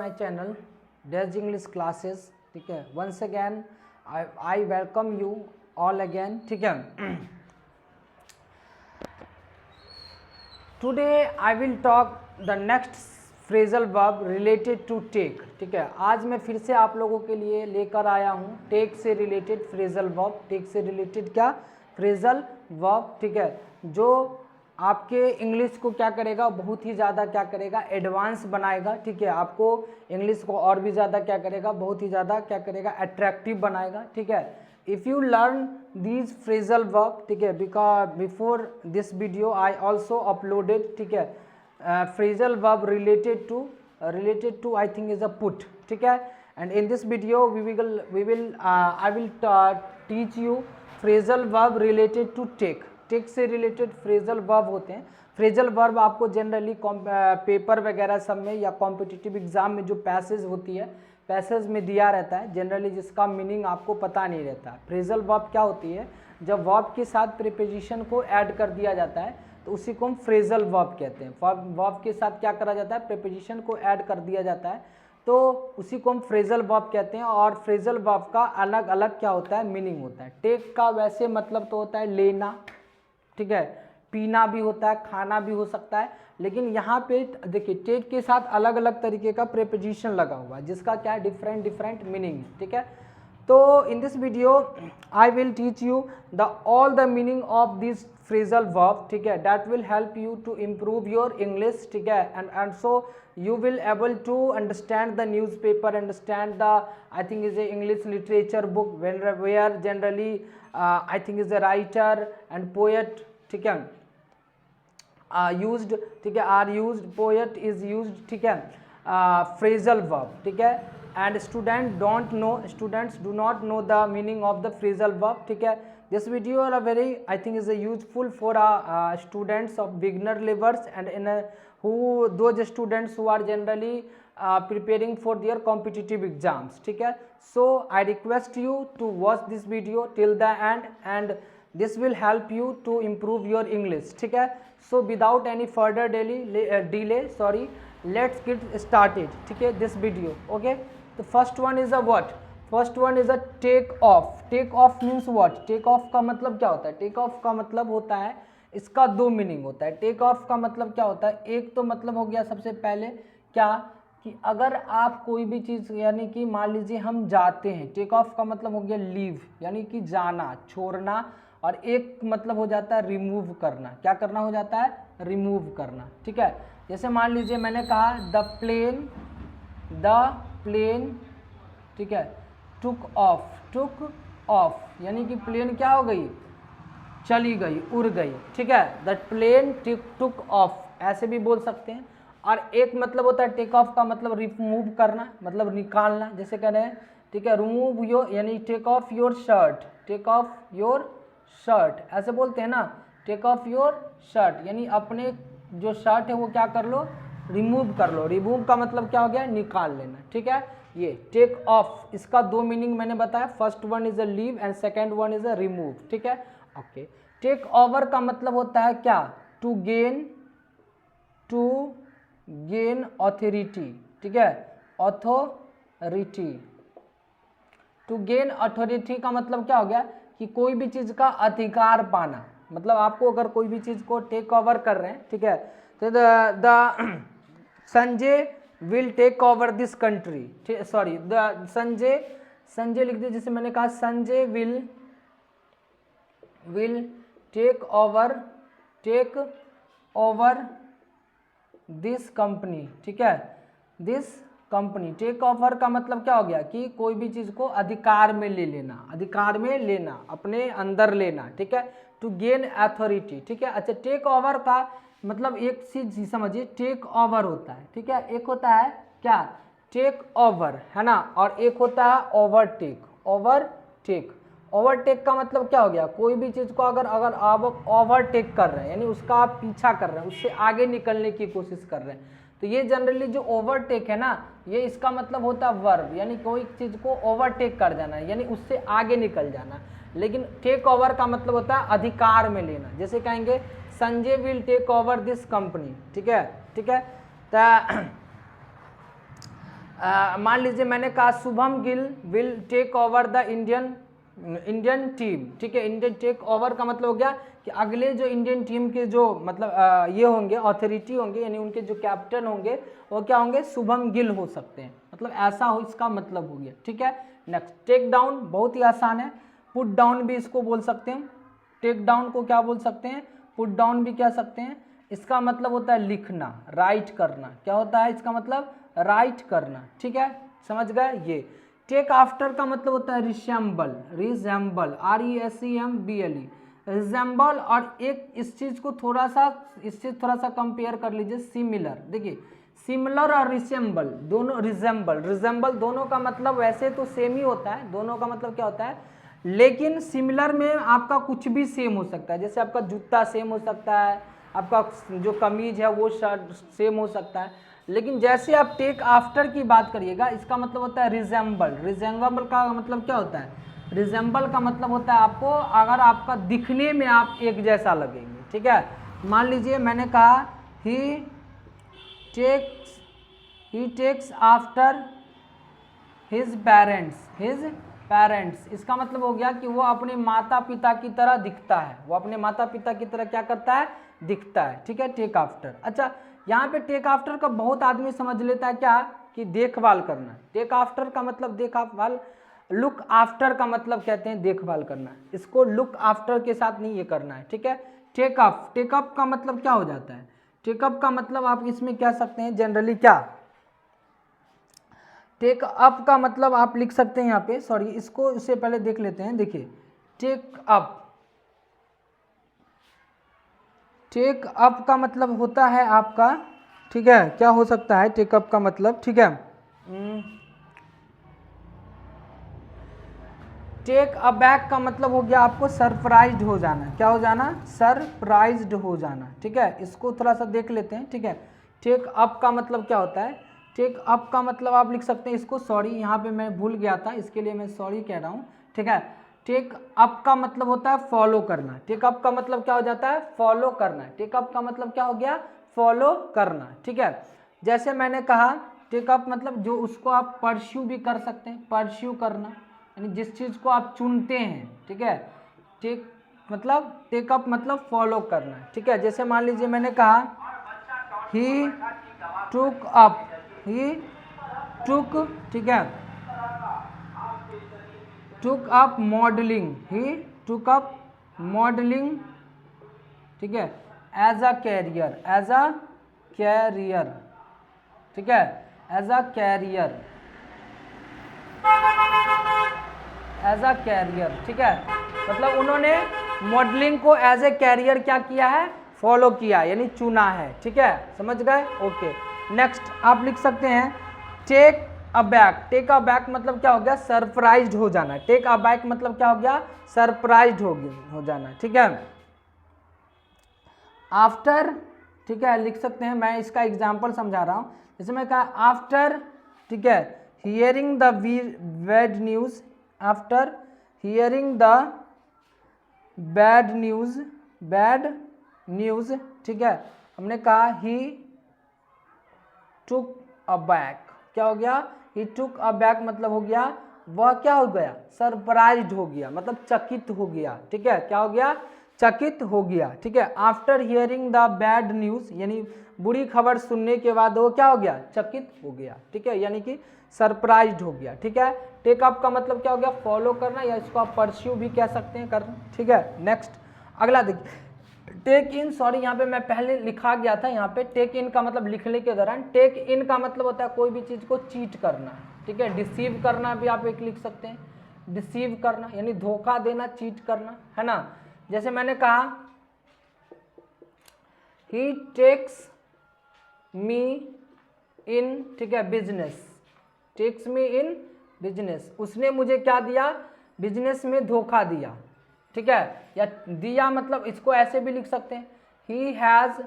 My channel dash English classes. ठीक है, once again I welcome you all again. ठीक है, today I will talk the next phrasal verb related to take. ठीक है, आज मैं फिर से आप लोगों के लिए लेकर आया हूँ टेक से रिलेटेड फ्रेजल वर्ब। टेक से रिलेटेड क्या? Phrasal verb. ठीक है, जो आपके इंग्लिश को क्या करेगा, बहुत ही ज़्यादा क्या करेगा, एडवांस बनाएगा। ठीक है, आपको इंग्लिश को और भी ज़्यादा क्या करेगा, बहुत ही ज़्यादा क्या करेगा, अट्रैक्टिव बनाएगा। ठीक है, if you learn these phrasal verb, ठीक है, because before this video I also uploaded, ठीक है, phrasal verb related to I think is a put. ठीक है, and in this video I will teach you phrasal verb related to take. Take से related phrasal verb होते हैं। Phrasal verb आपको generally paper वगैरह सब में या कॉम्पिटिटिव एग्जाम में जो पैसेज होती है, पैसेज में दिया रहता है जनरली, जिसका मीनिंग आपको पता नहीं रहता। फ्रेजल वर्ब क्या होती है? जब वर्ब के साथ प्रीपोजिशन को ऐड कर दिया जाता है तो उसी को हम फ्रेजल वर्ब कहते हैं। वर्ब के साथ क्या करा जाता है, प्रीपोजिशन को ऐड कर दिया जाता है तो उसी को हम फ्रेजल वर्ब कहते हैं। और फ्रेजल वर्ब का अलग अलग क्या होता है, मीनिंग होता है। टेक का वैसे मतलब तो होता है लेना, ठीक है, पीना भी होता है, खाना भी हो सकता है, लेकिन यहाँ पे देखिए टेक के साथ अलग अलग तरीके का प्रीपोजिशन लगा हुआ है जिसका क्या है, डिफरेंट मीनिंग है। ठीक है, तो in this video I will teach you the all the meaning of this phrasal verb. ठीक है, that will help you to improve your English. ठीक है, and so you will able to understand the newspaper, understand the I think is a English literature book where generally I think is a writer and poet, ठीक है, used, ठीक है, are used, poet is used, ठीक है, phrasal verb। ठीक है, and students do not know the meaning of the phrasal verb। ठीक है, this video are a very I think is a useful for students of beginner levels and in a those students who are generally preparing for their competitive exams। ठीक है, so I request you to watch this video till the end and this will help you to improve your English। ठीक है, so without any further delay sorry, let's get started। ठीक है, this video। okay, the first one is a what? First one is a take off. Take off means what? Take off का मतलब क्या होता है? Take off का मतलब होता है, इसका दो मीनिंग होता है। टेक ऑफ का मतलब क्या होता है? एक तो मतलब हो गया सबसे पहले क्या, कि अगर आप कोई भी चीज़, यानी कि मान लीजिए हम जाते हैं, टेक ऑफ का मतलब हो गया लीव, यानी कि जाना, छोड़ना। और एक मतलब हो जाता है रिमूव करना। क्या करना हो जाता है? रिमूव करना। ठीक है, जैसे मान लीजिए मैंने कहा द प्लेन, ठीक है, टुक ऑफ, यानी कि प्लेन क्या हो गई, चली गई, उड़ गई। ठीक है, द प्लेन टुक ऑफ, ऐसे भी बोल सकते हैं। और एक मतलब होता है टेक ऑफ का मतलब रिमूव करना, मतलब निकालना, जैसे कह रहे हैं, ठीक है, रिमूव योर, यानी take off your shirt, take off your shirt, ऐसे बोलते हैं ना, टेक ऑफ योर शर्ट, यानी अपने जो शर्ट है वो क्या कर लो, रिमूव कर लो। रिमूव का मतलब क्या हो गया, निकाल लेना। ठीक है, ये टेक ऑफ, इसका दो मीनिंग मैंने बताया। First one is a leave and second one is a remove. ठीक है, ओके। टेक ओवर का मतलब होता है क्या, टू गेन ऑथोरिटी। ठीक है, ऑथोरिटी, टू गेन अथॉरिटी का मतलब क्या हो गया, कि कोई भी चीज का अधिकार पाना। मतलब आपको अगर कोई भी चीज को टेक ओवर कर रहे हैं, ठीक है, तो the Sanjay will take over this country, sorry the Sanjay लिख दिया, जैसे मैंने कहा Sanjay will take over this company. ठीक है, दिस कंपनी, टेक ओवर का मतलब क्या हो गया, कि कोई भी चीज को अधिकार में ले लेना, अधिकार में लेना, अपने अंदर लेना। ठीक है, टू गेन अथॉरिटी। ठीक है, अच्छा, टेक ओवर का मतलब एक चीज समझिए, टेक ओवर होता है, ठीक है, एक होता है क्या, टेक ओवर, है ना, और एक होता है ओवरटेक। ओवरटेक का मतलब क्या हो गया, कोई भी चीज को अगर आप ओवरटेक कर रहे हैं, यानी उसका आप पीछा कर रहे हैं, उससे आगे निकलने की कोशिश कर रहे हैं, तो ये जनरली जो ओवरटेक है ना, ये इसका मतलब होता है वर्ब, यानी कोई चीज को ओवरटेक कर जाना, यानी उससे आगे निकल जाना। लेकिन टेक ओवर का मतलब होता है अधिकार में लेना। जैसे कहेंगे Sanjay will take over this company. ठीक है, मान लीजिए मैंने कहा Shubham Gill will take over the Indian team, ठीक है। इंडियन टेक ओवर का मतलब हो गया कि अगले जो इंडियन टीम के जो मतलब ये होंगे अथॉरिटी होंगे, यानी उनके जो कैप्टन होंगे वो क्या होंगे, शुभम गिल हो सकते हैं, मतलब ऐसा हो, इसका मतलब हो गया, ठीक है। नेक्स्ट टेक डाउन, बहुत ही आसान है। पुट डाउन भी इसको बोल सकते हैं, टेक डाउन को क्या बोल सकते हैं, पुट डाउन भी कह सकते हैं। इसका मतलब होता है लिखना, राइट करना। क्या होता है इसका मतलब, राइट करना, ठीक है, समझ गए। ये टेक आफ्टर का मतलब होता है रिसेम्बल, रिजेम्बल, RESEMBLE, रिजेम्बल। और एक इस चीज़ को थोड़ा सा कंपेयर कर लीजिए, सिमिलर। देखिए सिमिलर और रिसेम्बल दोनों, रिजेम्बल दोनों का मतलब वैसे तो सेम ही होता है, दोनों का मतलब क्या होता है, लेकिन सिमिलर में आपका कुछ भी सेम हो सकता है। जैसे आपका जूता सेम हो सकता है, आपका जो कमीज है वो शर्ट सेम हो सकता है, लेकिन जैसे आप टेक आफ्टर की बात करिएगा, इसका मतलब होता है रिजेम्बल। रिजेम्बल का मतलब क्या होता है, रिजेम्बल का मतलब होता है आपको, अगर आपका दिखने में आप एक जैसा लगेंगे, ठीक है। मान लीजिए मैंने कहा ही टेक्स आफ्टर हिज पेरेंट्स, इसका मतलब हो गया कि वो अपने माता पिता की तरह दिखता है, वो अपने माता पिता की तरह क्या करता है, दिखता है, ठीक है, टेक आफ्टर। अच्छा, यहाँ पे टेक आफ्टर का बहुत आदमी समझ लेता है क्या, कि देखभाल करना। टेक आफ्टर का मतलब देखभाल, लुक आफ्टर का मतलब कहते हैं देखभाल करना, इसको लुक आफ्टर के साथ नहीं ये करना है, ठीक है। टेकअप का मतलब क्या हो जाता है, टेकअप का मतलब आप इसमें कह सकते हैं जनरली क्या, टेक अप का मतलब आप लिख सकते हैं यहाँ पे, सॉरी इसको इससे पहले देख लेते हैं। देखिए टेक अप का मतलब होता है आपका, ठीक है, क्या हो सकता है टेक अप का मतलब, ठीक है। टेक अबैक का मतलब हो गया आपको सरप्राइज्ड हो जाना। क्या हो जाना, सरप्राइज्ड हो जाना, ठीक है। इसको थोड़ा सा देख लेते हैं, ठीक है। टेक अप का मतलब क्या होता है, टेक अप का मतलब आप लिख सकते हैं इसको, सॉरी यहाँ पे मैं भूल गया था, इसके लिए मैं सॉरी कह रहा हूँ, ठीक है। टेक अप का मतलब होता है फॉलो करना। टेक अप का मतलब क्या हो जाता है, फॉलो करना। टेक अप का मतलब क्या हो गया, फॉलो करना, ठीक है। जैसे मैंने कहा टेक अप मतलब जो उसको आप परस्यू भी कर सकते हैं, परस्यू करना, यानी जिस चीज़ को आप चुनते हैं, ठीक है। टेक अप मतलब फॉलो करना, ठीक है। जैसे मान लीजिए मैंने कहा ही टुक, ठीक है, टुक अप मॉडलिंग, ही टुक अप मॉडलिंग, ठीक है, एज अ कैरियर, ठीक है, एज अ कैरियर, ठीक है। मतलब उन्होंने मॉडलिंग को एज ए कैरियर क्या किया है, फॉलो किया, यानी चुना है, ठीक है, समझ गए, ओके। नेक्स्ट आप लिख सकते हैं टेक अबैक। टेक अबैक मतलब क्या हो गया, सरप्राइज्ड हो जाना। टेक अबैक मतलब क्या हो गया, सरप्राइज्ड हो जाना, ठीक है। आफ्टर, ठीक है, लिख सकते हैं, मैं इसका एग्जांपल समझा रहा हूँ। जैसे मैं कहा आफ्टर, ठीक है, hearing the bad news, after hearing the bad news, ठीक है, हमने कहा ही टुक अबैक। क्या हो गया, ही टुक अबैक मतलब हो गया वह क्या हो गया, सरप्राइज्ड हो गया, मतलब चकित हो गया, ठीक है। क्या हो गया, चकित हो गया, ठीक है। After hearing the bad news, यानी बुरी खबर सुनने के बाद वो क्या हो गया, चकित हो गया, ठीक है, यानी कि सरप्राइज्ड हो गया, ठीक है। टेक अप का मतलब क्या हो गया, फॉलो करना, या इसको आप परस्यू भी कह सकते हैं, करना, ठीक है। नेक्स्ट अगला देखिए टेक इन, सॉरी यहाँ पे मैं पहले लिखा गया था, यहाँ पे टेक इन का मतलब लिखने के दौरान, टेक इन का मतलब होता है कोई भी चीज़ को चीट करना, ठीक है। डिसीव करना भी आप एक लिख सकते हैं, डिसीव करना यानी धोखा देना, चीट करना, है ना। जैसे मैंने कहा ही टेक्स मी इन, ठीक है, business, takes me in business, उसने मुझे क्या दिया, बिजनेस में धोखा दिया, ठीक है। या दिया मतलब इसको ऐसे भी लिख सकते हैं, ही has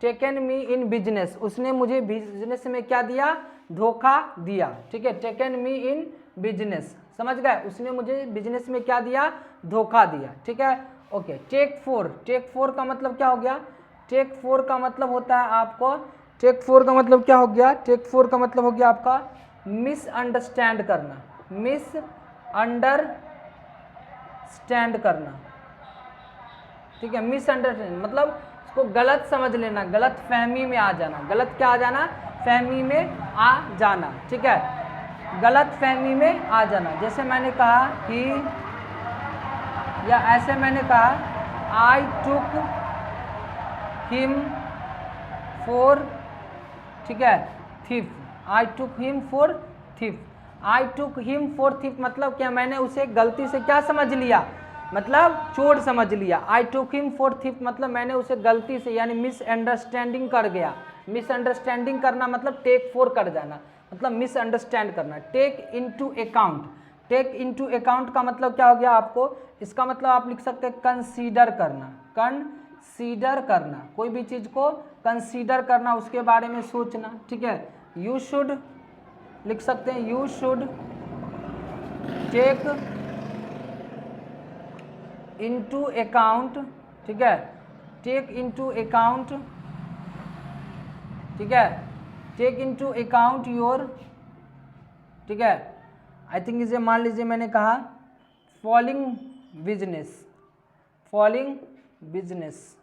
taken me in business, उसने मुझे बिजनेस में क्या दिया, धोखा दिया, ठीक है। टेकन मी इन बिजनेस, समझ गए, उसने मुझे बिजनेस में क्या दिया, धोखा दिया, ठीक है, ओके। टेक फोर का मतलब क्या हो गया, टेक फोर का मतलब होता है आपको टेक 4 का मतलब क्या हो गया? टेक 4 का मतलब हो गया आपका मिसअंडरस्टैंड करना, मिसअंडरस्टैंड करना, ठीक है। मिसअंडरस्टैंड मतलब उसको गलत समझ लेना, गलत फहमी में आ जाना, गलत क्या आ जाना? फहमी में आ जाना, ठीक है, गलत फहमी में आ जाना। जैसे मैंने कहा कि, या ऐसे मैंने कहा आई टुक हिम फॉर, ठीक है, thief, I took him for thief, I took him for thief मतलब क्या? मैंने उसे गलती से क्या समझ लिया? मतलब चोर समझ लिया। आई टुक हिम फॉर थिफ मतलब मैंने उसे गलती से यानी मिसअंडरस्टैंडिंग कर गया। मिसअंडरस्टैंडिंग करना मतलब टेक 4 कर जाना, मतलब मिसअंडरस्टैंड करना। Take into account, take into account का मतलब क्या हो गया आपको? इसका मतलब आप लिख सकते हैं कंसीडर करना, कंसीडर करना, कोई भी चीज़ को कंसीडर करना, उसके बारे में सोचना, ठीक है। यू शुड लिख सकते हैं, you should take into account, ठीक है, टेक इनटू अकाउंट, ठीक है, टेक इनटू अकाउंट योर, ठीक है, आई थिंक इसे मान लीजिए मैंने कहा फॉलोइंग बिजनेस, फॉलोइंग बिजनेस,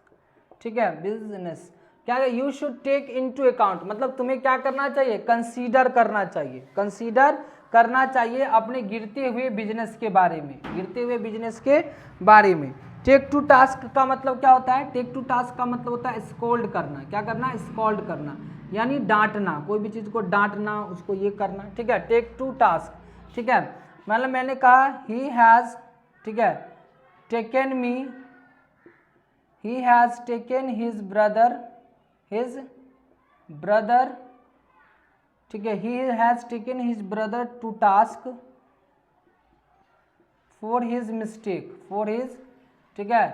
ठीक है, बिजनेस क्या है? You should take into account मतलब तुम्हें क्या करना चाहिए? कंसीडर करना चाहिए, कंसीडर करना चाहिए अपने गिरते हुए बिजनेस के बारे में, गिरते हुए बिजनेस के बारे में। टेक टू टास्क का मतलब क्या होता है? टेक टू टास्क का मतलब होता है स्कोल्ड करना, क्या करना? स्कोल्ड करना, यानी डांटना, कोई भी चीज़ को डांटना, उसको ये करना, ठीक है, टेक टू टास्क, ठीक है। मतलब मैंने कहा ही हैज़, ठीक है, taken me, he has taken his brother, ठीक है, he has taken his brother to task for his mistake, for his, ठीक है,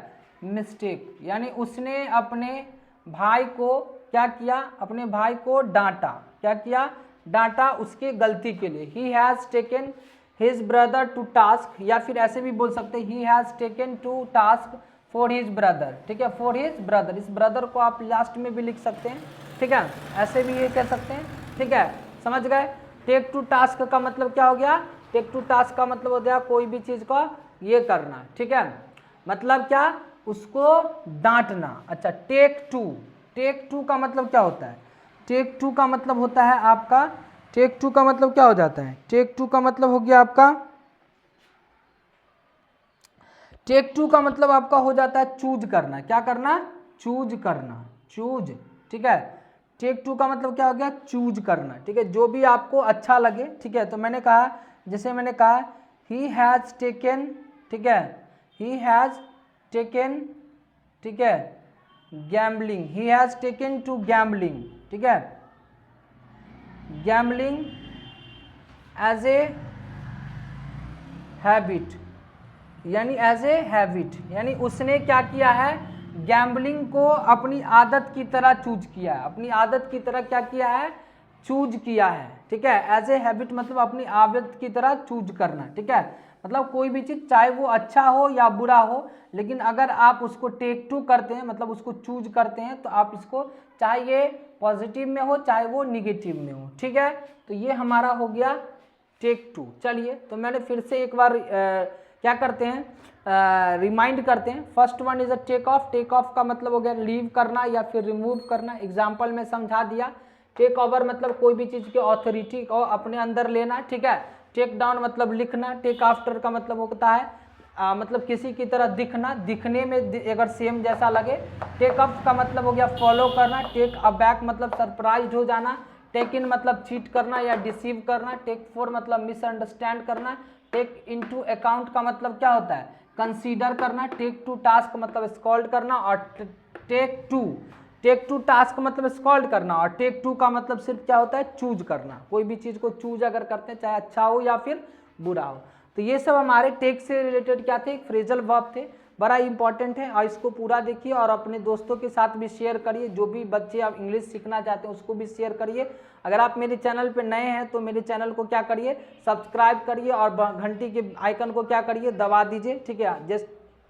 मिस्टेक यानी उसने अपने भाई को क्या किया? अपने भाई को डांटा, क्या किया? डांटा उसके गलती के लिए। he has taken his brother to task, या फिर ऐसे भी बोल सकते हैं he has taken to task for his brother, ठीक है, फॉर हिज ब्रदर, इस ब्रदर को आप लास्ट में भी लिख सकते हैं, ठीक है, ऐसे भी ये कह सकते हैं, ठीक है, समझ गए। टेक टू टास्क का मतलब क्या हो गया? टेक टू टास्क का मतलब हो गया कोई भी चीज़ को ये करना, ठीक है, मतलब क्या? उसको डांटना। अच्छा, टेक टू का मतलब क्या होता है? टेक टू का मतलब होता है आपका, टेक टू का मतलब क्या हो जाता है? टेक टू का मतलब हो गया आपका, टेक टू का मतलब आपका हो जाता है चूज करना, क्या करना? चूज करना, चूज, ठीक है। टेक टू का मतलब क्या हो गया? चूज करना, ठीक है, जो भी आपको अच्छा लगे, ठीक है। तो मैंने कहा, जैसे मैंने कहा ही हैज़ टेकन, ठीक है, ही हैज़ टेकन, ठीक है, gambling, he has taken to gambling, ठीक है, गैम्बलिंग एज ए हैबिट, यानी एज ए हैबिट, यानी उसने क्या किया है? गैम्बलिंग को अपनी आदत की तरह चूज किया है, अपनी आदत की तरह क्या किया है? चूज किया है, ठीक है। एज ए हैबिट मतलब अपनी आदत की तरह चूज करना, ठीक है, मतलब कोई भी चीज़ चाहे वो अच्छा हो या बुरा हो, लेकिन अगर आप उसको टेक टू करते हैं मतलब उसको चूज करते हैं, तो आप इसको चाहे ये पॉजिटिव में हो चाहे वो निगेटिव में हो, ठीक है। तो ये हमारा हो गया टेक टू। चलिए, तो मैंने फिर से एक बार क्या करते हैं, रिमाइंड करते हैं। First one is a take off, take off का मतलब हो गया लीव करना या फिर रिमूव करना, एग्जाम्पल में समझा दिया। टेक ओवर मतलब कोई भी चीज़ की ऑथोरिटी को अपने अंदर लेना, ठीक है। टेक डाउन मतलब लिखना। टेक आफ्टर का मतलब होता है मतलब किसी की तरह दिखना, दिखने में अगर सेम जैसा लगे। टेक अप का मतलब हो गया फॉलो करना। टेक अबैक मतलब सरप्राइज हो जाना। टेक इन मतलब चीट करना या डिसीव करना। टेक फॉर मतलब मिसअंडरस्टैंड करना। टेक इनटू अकाउंट का मतलब क्या होता है? कंसीडर करना। टेक टू टास्क मतलब स्कॉल्ड करना। और टेक टू टास्क मतलब स्कॉल्ड करना। और टेक टू का मतलब सिर्फ क्या होता है? चूज करना। कोई भी चीज़ को चूज अगर करते हैं चाहे अच्छा हो या फिर बुरा हो। तो ये सब हमारे टेक से रिलेटेड क्या थे? फ्रेजल वर्ब थे, बड़ा इंपॉर्टेंट है। और इसको पूरा देखिए और अपने दोस्तों के साथ भी शेयर करिए। जो भी बच्चे आप इंग्लिश सीखना चाहते हैं उसको भी शेयर करिए। अगर आप मेरे चैनल पे नए हैं तो मेरे चैनल को क्या करिए? सब्सक्राइब करिए और घंटी के आइकन को क्या करिए? दबा दीजिए, ठीक है,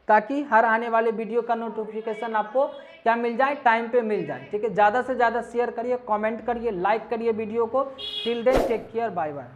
ताकि हर आने वाले वीडियो का नोटिफिकेशन आपको क्या मिल जाए, टाइम पे मिल जाए। ठीक है, ज़्यादा से ज़्यादा शेयर करिए, कमेंट करिए, लाइक करिए वीडियो को। Till then take care, bye bye.